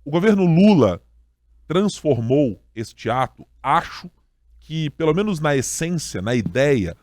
O governo Lula transformou este ato, acho que, pelo menos na essência, na ideia,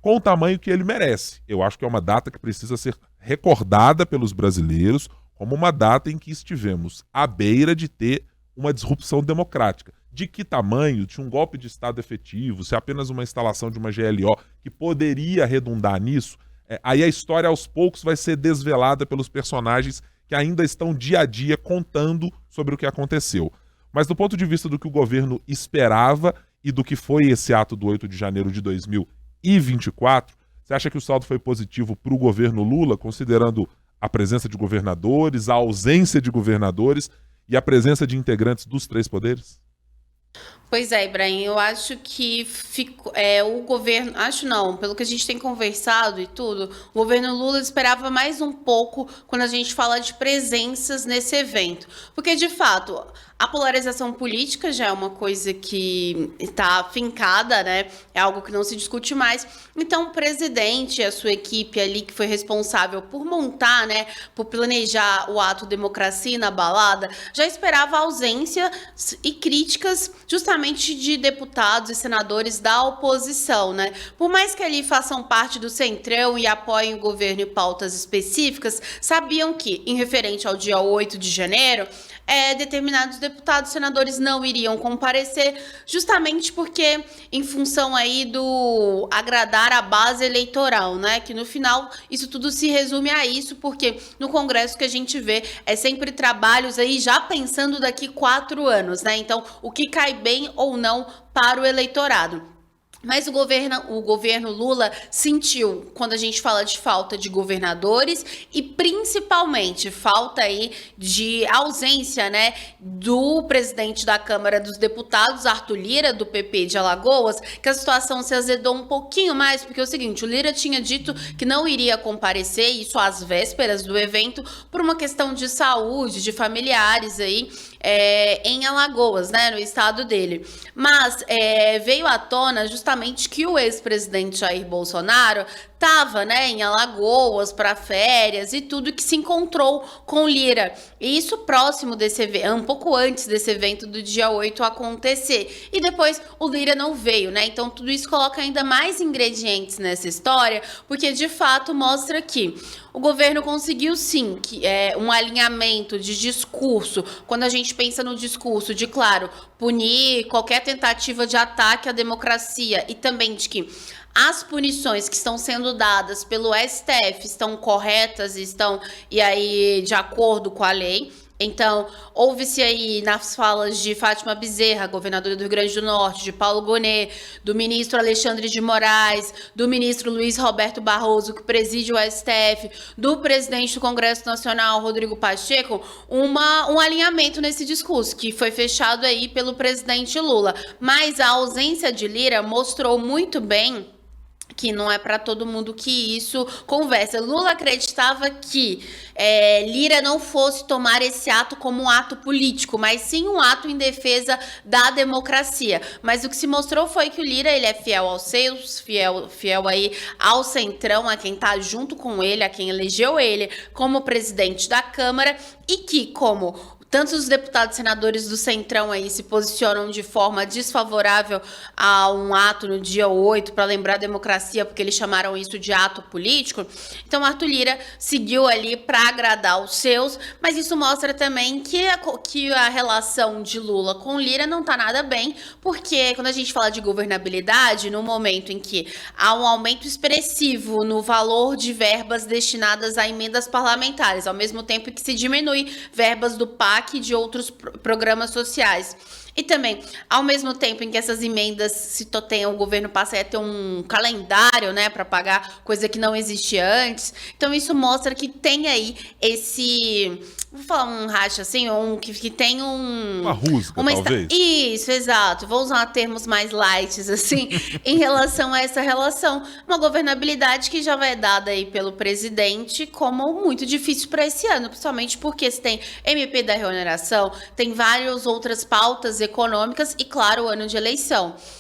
com o tamanho que ele merece. Eu acho que é uma data que precisa ser recordada pelos brasileiros como uma data em que estivemos à beira de ter uma disrupção democrática. De que tamanho, de um golpe de Estado efetivo, se é apenas uma instalação de uma GLO que poderia redundar nisso, aí a história aos poucos vai ser desvelada pelos personagens que ainda estão dia a dia contando sobre o que aconteceu. Mas do ponto de vista do que o governo esperava e do que foi esse ato do 8 de janeiro de 2024, você acha que o saldo foi positivo para o governo Lula, considerando a presença de governadores, a ausência de governadores e a presença de integrantes dos três poderes? Pois é, Ibrahim, eu acho que o governo, acho não, pelo que a gente tem conversado e tudo, o governo Lula esperava mais um pouco quando a gente fala de presenças nesse evento. Porque, de fato, a polarização política já é uma coisa que está fincada, né? É algo que não se discute mais. Então, o presidente e a sua equipe ali, que foi responsável por montar, né, por planejar o ato democracia inabalada, já esperava a ausência e críticas justamente de deputados e senadores da oposição, né? Por mais que ali façam parte do Centrão e apoiem o governo em pautas específicas, sabiam que, em referente ao dia 8 de janeiro, determinados deputados e senadores não iriam comparecer, justamente porque, em função aí do agradar a base eleitoral, né? Que no final isso tudo se resume a isso, porque no Congresso que a gente vê é sempre trabalhos aí já pensando daqui 4 anos, né? Então, o que cai bem ou não para o eleitorado. Mas o governo Lula sentiu, quando a gente fala de falta de governadores e principalmente falta aí de ausência, né, do presidente da Câmara dos Deputados, Arthur Lira, do PP de Alagoas, que a situação se azedou um pouquinho mais, porque é o seguinte, o Lira tinha dito que não iria comparecer, isso às vésperas do evento, por uma questão de saúde, de familiares aí, em Alagoas, né, no estado dele. Mas veio à tona justamente que o ex-presidente Jair Bolsonaro estava, né, em Alagoas para férias e tudo, que se encontrou com Lira. E isso próximo desse evento, um pouco antes desse evento do dia 8 acontecer. E depois o Lira não veio, né? Então tudo isso coloca ainda mais ingredientes nessa história, porque de fato mostra que o governo conseguiu sim um alinhamento de discurso. Quando a gente pensa no discurso de, claro, punir qualquer tentativa de ataque à democracia e também de que as punições que estão sendo dadas pelo STF estão corretas, e aí de acordo com a lei. Então, houve-se aí nas falas de Fátima Bezerra, governadora do Rio Grande do Norte, de Paulo Gonet, do ministro Alexandre de Moraes, do ministro Luiz Roberto Barroso, que preside o STF, do presidente do Congresso Nacional, Rodrigo Pacheco, um alinhamento nesse discurso, que foi fechado aí pelo presidente Lula. Mas a ausência de Lira mostrou muito bem que não é para todo mundo que isso conversa. Lula acreditava que Lira não fosse tomar esse ato como um ato político, mas sim um ato em defesa da democracia. Mas o que se mostrou foi que o Lira, ele é fiel aos seus, fiel aí ao Centrão, a quem tá junto com ele, a quem elegeu ele como presidente da Câmara, e que, como tanto os deputados e senadores do Centrão aí se posicionam de forma desfavorável a um ato no dia 8 para lembrar a democracia, porque eles chamaram isso de ato político. Então, Arthur Lira seguiu ali para agradar os seus, mas isso mostra também que a relação de Lula com Lira não tá nada bem, porque quando a gente fala de governabilidade, no momento em que há um aumento expressivo no valor de verbas destinadas a emendas parlamentares, ao mesmo tempo que se diminui verbas do PAC e de outros programas sociais. E também, ao mesmo tempo em que essas emendas se toteiam, o governo passa a ter um calendário, né, para pagar, coisa que não existia antes. Então, isso mostra que tem aí vou falar um racha assim, que tem Uma rusga, talvez. Isso, exato. Vou usar termos mais light, assim, em relação a essa relação. Uma governabilidade que já vai dada aí pelo presidente como muito difícil para esse ano, principalmente porque você tem MP da reoneração, tem várias outras pautas econômicas e, claro, o ano de eleição.